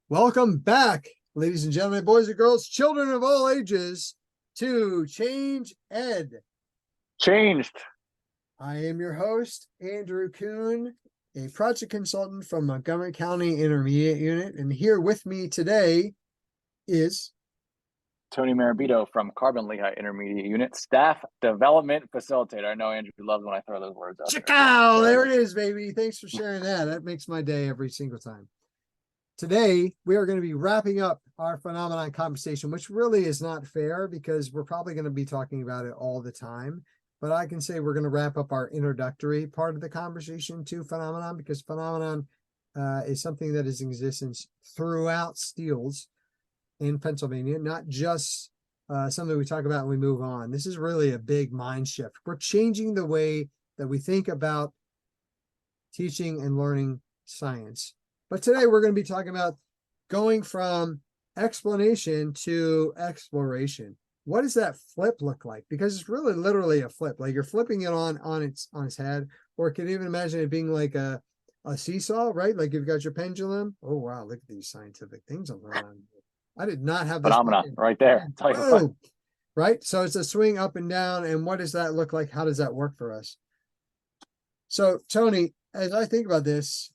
Welcome back, ladies and gentlemen, boys and girls, children of all ages, to Change Ed. Changed. I am your host, Andrew Kuhn, a project consultant from Montgomery County Intermediate Unit. And here with me today is Tony Marabito from Carbon Lehigh Intermediate Unit, Staff Development Facilitator. I know Andrew loves when I throw those words out Chicago. There it is, baby. Thanks for sharing that. That makes my day every single time. Today, we are going to be wrapping up our phenomenon conversation, which really is not fair because we're probably going to be talking about it all the time. But I can say we're going to wrap up our introductory part of the conversation to phenomenon, because phenomenon is something that is in existence throughout Steeles in Pennsylvania, not just something we talk about and we move on. This is really a big mind shift. We're changing the way that we think about teaching and learning science. But today we're going to be talking about going from explanation to exploration. What does that flip look like? Because it's really literally a flip. Like you're flipping it on its head, or you can even imagine it being like a seesaw, right? Like you've got your pendulum. Oh wow, look at these scientific things I'm on. I did not have this Phenomenon right there. Oh, right. So it's a swing up and down. And what does that look like? How does that work for us? So Tony, as I think about this,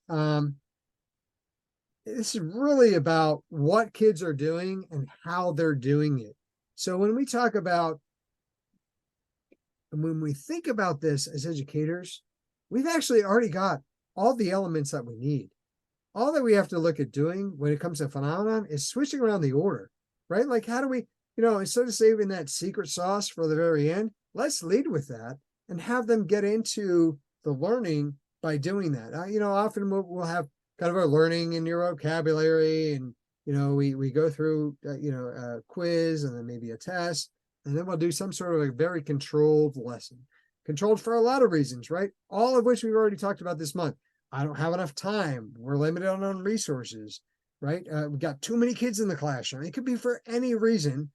this is really about what kids are doing and how they're doing it. So when we talk about, and when we think about this as educators, we've actually already got all the elements that we need. All that we have to look at doing when it comes to phenomenon is switching around the order, right? Like how do we, instead of saving that secret sauce for the very end, let's lead with that and have them get into the learning by doing that. Often we'll have kind of our learning in your vocabulary, and we go through a quiz and then maybe a test, and then we'll do some sort of a very controlled lesson, controlled for a lot of reasons, right? All of which we've already talked about this month. I don't have enough time. We're limited on resources, right? We've got too many kids in the classroom. It could be for any reason,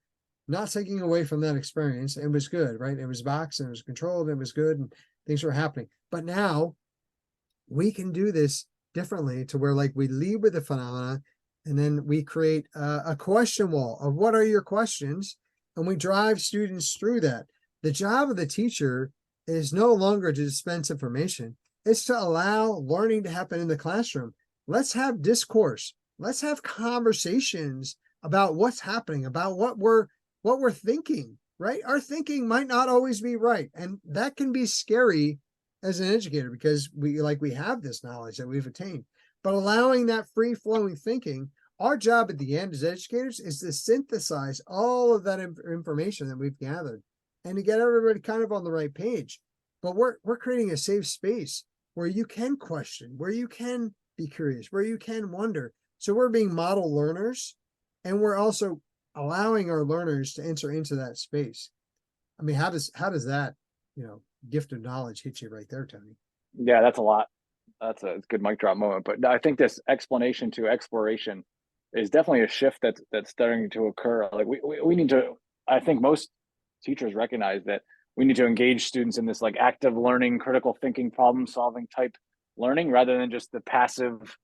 not taking away from that experience. It was good, right? It was boxed and it was controlled. And it was good and things were happening. But now we can do this differently, to where like we lead with the phenomena and then we create a question wall of what are your questions, and we drive students through that. The job of the teacher is no longer to dispense information. It's to allow learning to happen in the classroom. Let's have discourse. Let's have conversations about what's happening, about what we're thinking, right? Our thinking might not always be right. And that can be scary as an educator, because we have this knowledge that we've attained, but allowing that free flowing thinking, our job at the end as educators is to synthesize all of that information that we've gathered and to get everybody kind of on the right page. But we're creating a safe space where you can question, where you can be curious, where you can wonder. So we're being model learners, and we're also allowing our learners to enter into that space. I mean, how does that, gift of knowledge hit you right there, Tony? Yeah, that's a lot. That's a good mic drop moment. But I think this explanation to exploration is definitely a shift that's starting to occur. Like we need to, I think most teachers recognize that we need to engage students in this like active learning, critical thinking, problem solving type learning, rather than just the passive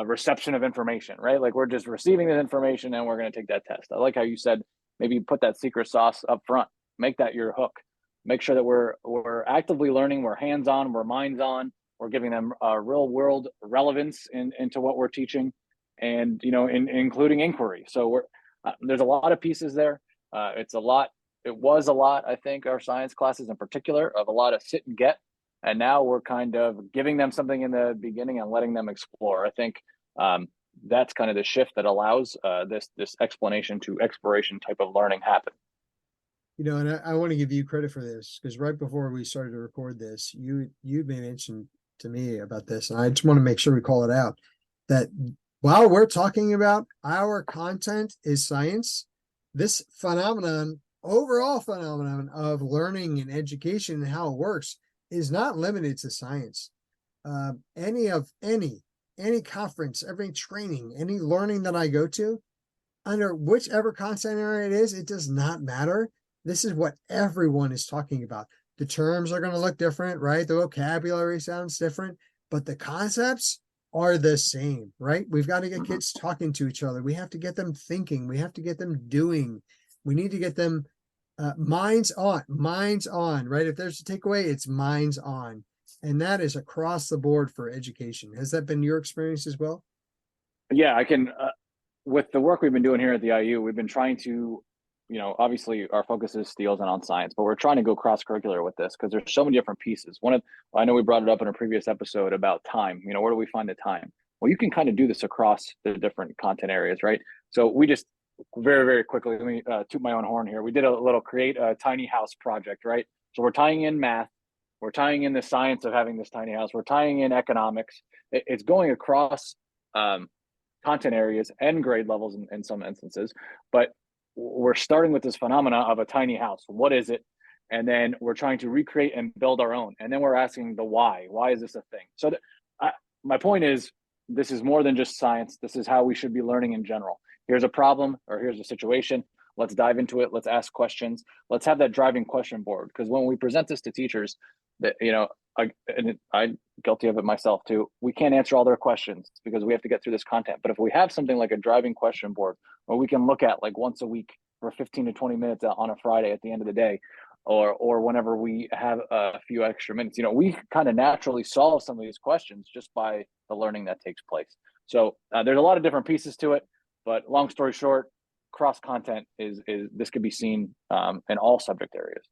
reception of information, right? Like we're just receiving the information and we're going to take that test. I like how you said, maybe put that secret sauce up front, make that your hook. Make sure that we're actively learning, we're hands-on, we're minds-on, we're giving them real world relevance into what we're teaching, and including inquiry. So there's a lot of pieces there. It was a lot, I think, our science classes in particular, of a lot of sit and get, and now we're kind of giving them something in the beginning and letting them explore. I think that's kind of the shift that allows this explanation to exploration type of learning happen. And I want to give you credit for this, because right before we started to record this, you made mention to me about this, and I just want to make sure we call it out, that while we're talking about our content is science, this overall phenomenon of learning and education and how it works is not limited to science. Any conference, every training, any learning that I go to, under whichever content area it is, it does not matter. This is what everyone is talking about. The terms are going to look different, right? The vocabulary sounds different, but the concepts are the same, right? We've got to get kids talking to each other. We have to get them thinking. We have to get them doing. We need to get them minds on, right? If there's a takeaway, it's minds on. And that is across the board for education. Has that been your experience as well? Yeah, I can, with the work we've been doing here at the IU, we've been trying to, obviously our focus is STEELS and on science, but we're trying to go cross curricular with this because there's so many different pieces. I know we brought it up in a previous episode about time. Where do we find the time? Well, you can kind of do this across the different content areas, right? So we just very, very quickly, let me toot my own horn here. We did a little create a tiny house project, right? So we're tying in math, we're tying in the science of having this tiny house, we're tying in economics. It's going across content areas and grade levels in some instances, but we're starting with this phenomena of a tiny house. What is it? And then we're trying to recreate and build our own. And then we're asking the why. Why is this a thing? So my point is, this is more than just science. This is how we should be learning in general. Here's a problem or here's a situation. Let's dive into it. Let's ask questions. Let's have that driving question board. Because when we present this to teachers, that I'm guilty of it myself too. We can't answer all their questions because we have to get through this content. But if we have something like a driving question board, where we can look at like once a week for 15 to 20 minutes on a Friday at the end of the day, or whenever we have a few extra minutes, we kind of naturally solve some of these questions just by the learning that takes place. So there's a lot of different pieces to it, but long story short, cross content is this could be seen in all subject areas.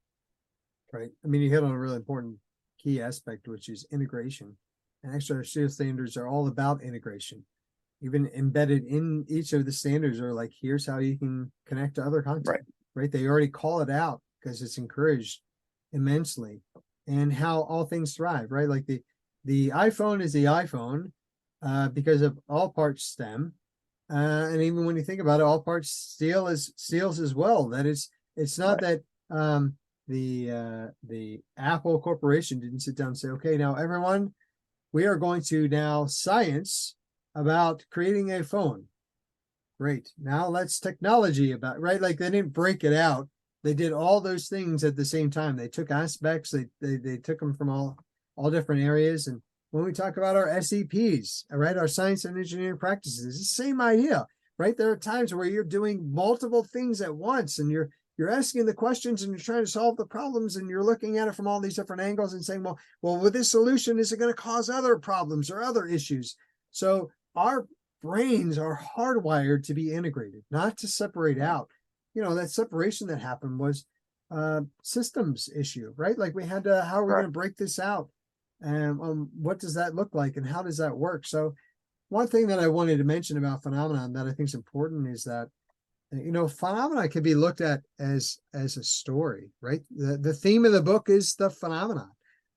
Right. I mean, you hit on a really important key aspect, which is integration. And actually, our STEEL standards are all about integration. Even embedded in each of the standards are like, here's how you can connect to other content. Right. They already call it out because it's encouraged immensely, and how all things thrive. Right. Like the iPhone is the iPhone because of all parts STEM. And even when you think about it, all parts steals as well. That it's not that the Apple Corporation didn't sit down and say, okay, now everyone, we are going to now science about creating a phone. Great. Now let's technology about, right? Like they didn't break it out. They did all those things at the same time. They took aspects, they took them from all different areas. And when we talk about our SEPs, right, our science and engineering practices, it's the same idea, right? There are times where you're doing multiple things at once, and you're asking the questions and you're trying to solve the problems, and you're looking at it from all these different angles and saying, well, with this solution, is it going to cause other problems or other issues? So our brains are hardwired to be integrated, not to separate out. That separation that happened was systems issue, right? Like we had to, how are we going to break this out? And what does that look like and how does that work? So one thing that I wanted to mention about phenomenon that I think is important is that, phenomena can be looked at as a story, right? The theme of the book is the phenomenon,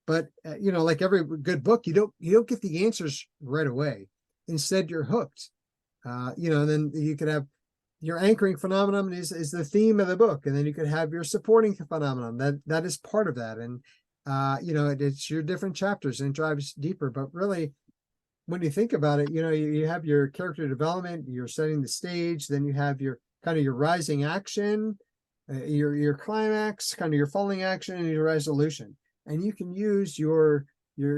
but like every good book, you don't get the answers right away. Instead, you're hooked. Then you could have your anchoring phenomenon is the theme of the book, and then you could have your supporting phenomenon that is part of that, and it's your different chapters and it drives deeper. But really, when you think about it, you have your character development, you're setting the stage, then you have your kind of your rising action, your climax, kind of your falling action, and your resolution. And you can use your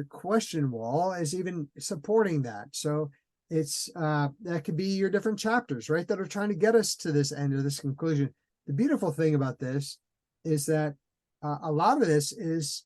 question wall as even supporting that. So it's that could be your different chapters, right, that are trying to get us to this end or this conclusion. The beautiful thing about this is that a lot of this is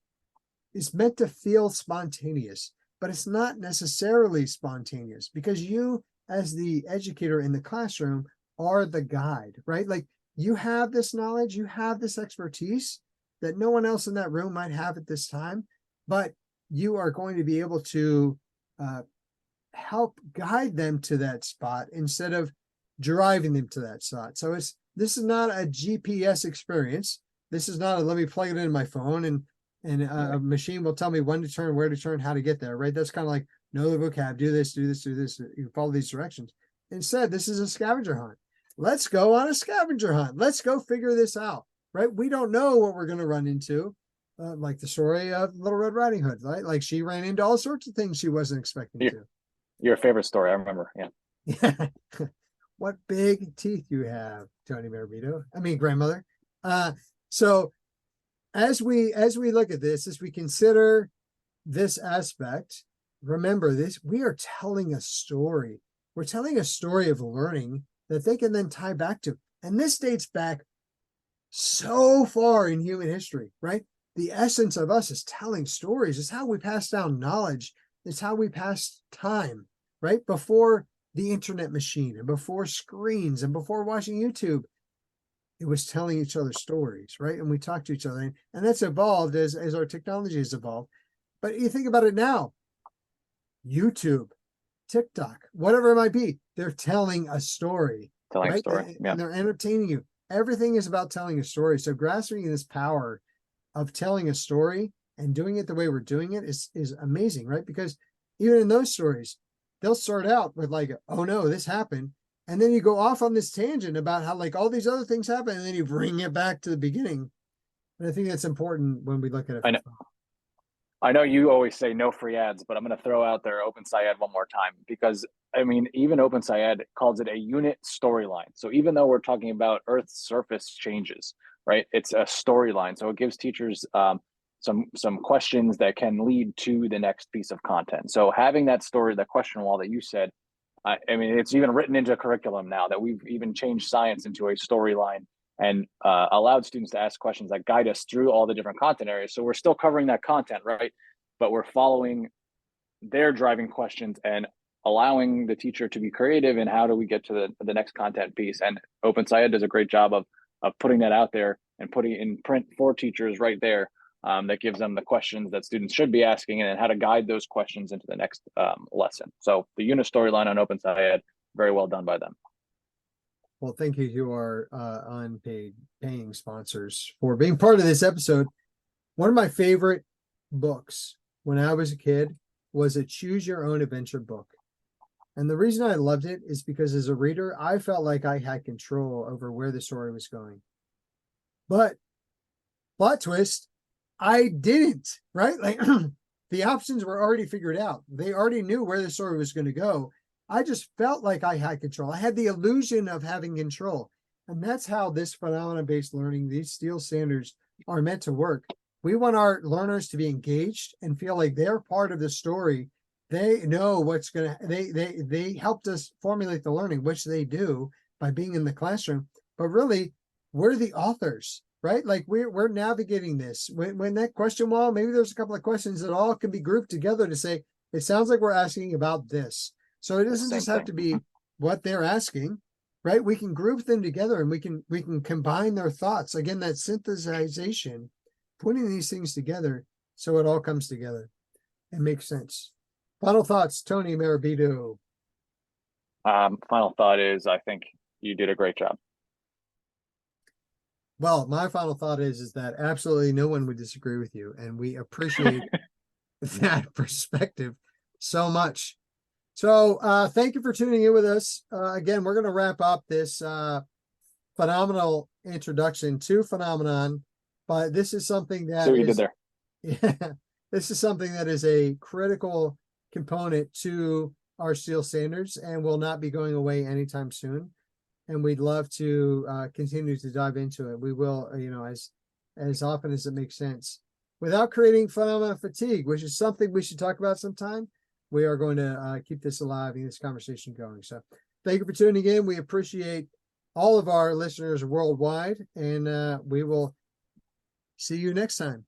meant to feel spontaneous, but it's not necessarily spontaneous because you, as the educator in the classroom, are the guide, right? Like you have this knowledge, you have this expertise that no one else in that room might have at this time, but you are going to be able to help guide them to that spot instead of driving them to that spot. So this is not a GPS experience. This is not a let me plug it in my phone and a machine will tell me when to turn, where to turn, how to get there, right? That's kind of like know the vocab, do this, do this, do this. You follow these directions. Instead, this is a scavenger hunt. Let's go on a scavenger hunt. Let's go figure this out, right? We don't know what we're going to run into. Like the story of Little Red Riding Hood, right? Like she ran into all sorts of things she wasn't expecting to. Your favorite story, I remember. Yeah. What big teeth you have, Tony Marabito. I mean, grandmother. So as we look at this, as we consider this aspect, remember this, we are telling a story. We're telling a story of learning that they can then tie back to. And this dates back so far in human history, right? The essence of us is telling stories. It's how we pass down knowledge. It's how we pass time, right? Before the internet machine and before screens and before watching YouTube, it was telling each other stories, right? And we talk to each other, and that's evolved as our technology has evolved. But you think about it now, YouTube, TikTok, whatever it might be, they're telling a story, Telling a right? story. Yeah. And they're entertaining you. Everything is about telling a story. So grasping this power of telling a story and doing it the way we're doing it is amazing, right? Because even in those stories, they'll start out with like, oh no, this happened. And then you go off on this tangent about how like all these other things happen, and then you bring it back to the beginning. And I think that's important when we look at it. I know you always say no free ads, but I'm going to throw out there OpenSciEd one more time, because I mean, even OpenSciEd calls it a unit storyline. So even though we're talking about Earth's surface changes, right, it's a storyline. So it gives teachers some questions that can lead to the next piece of content. So having that story, that question wall that you said, I mean, it's even written into curriculum now that we've even changed science into a storyline and allowed students to ask questions that guide us through all the different content areas. So we're still covering that content, right? But we're following their driving questions and allowing the teacher to be creative in how do we get to the next content piece. And OpenSciEd does a great job of putting that out there and putting it in print for teachers right there. That gives them the questions that students should be asking and how to guide those questions into the next lesson. So the unit storyline on OpenSciEd, very well done by them. Well, thank you to our unpaid paying sponsors for being part of this episode. One of my favorite books when I was a kid was a Choose Your Own Adventure book. And the reason I loved it is because as a reader, I felt like I had control over where the story was going. But plot twist, I didn't, right? Like the options were already figured out. They already knew where the story was going to go. I just felt like I had control. I had the illusion of having control. And that's how this phenomenon-based learning, these Steele standards are meant to work. We want our learners to be engaged and feel like they're part of the story. They know what's going to, they helped us formulate the learning, which they do by being in the classroom. But really, we're the authors, right? Like we're navigating this. When that question wall, maybe there's a couple of questions that all can be grouped together to say, it sounds like we're asking about this. So it doesn't just have to be what they're asking, right? We can group them together and we can combine their thoughts. Again, that synthesization, putting these things together so it all comes together and makes sense. Final thoughts, Tony Marabito. Final thought is, I think you did a great job. Well, my final thought is that absolutely no one would disagree with you, and we appreciate that perspective so much. So thank you for tuning in with us. Again, we're going to wrap up this phenomenal introduction to Phenomenon, but this is something that See what you did there. Yeah, this is something that is a critical component to our Steele standards and will not be going away anytime soon. And we'd love to continue to dive into it. We will, as often as it makes sense, without creating phenomenon fatigue, which is something we should talk about sometime. We are going to keep this alive and this conversation going. So thank you for tuning in. We appreciate all of our listeners worldwide, and we will see you next time.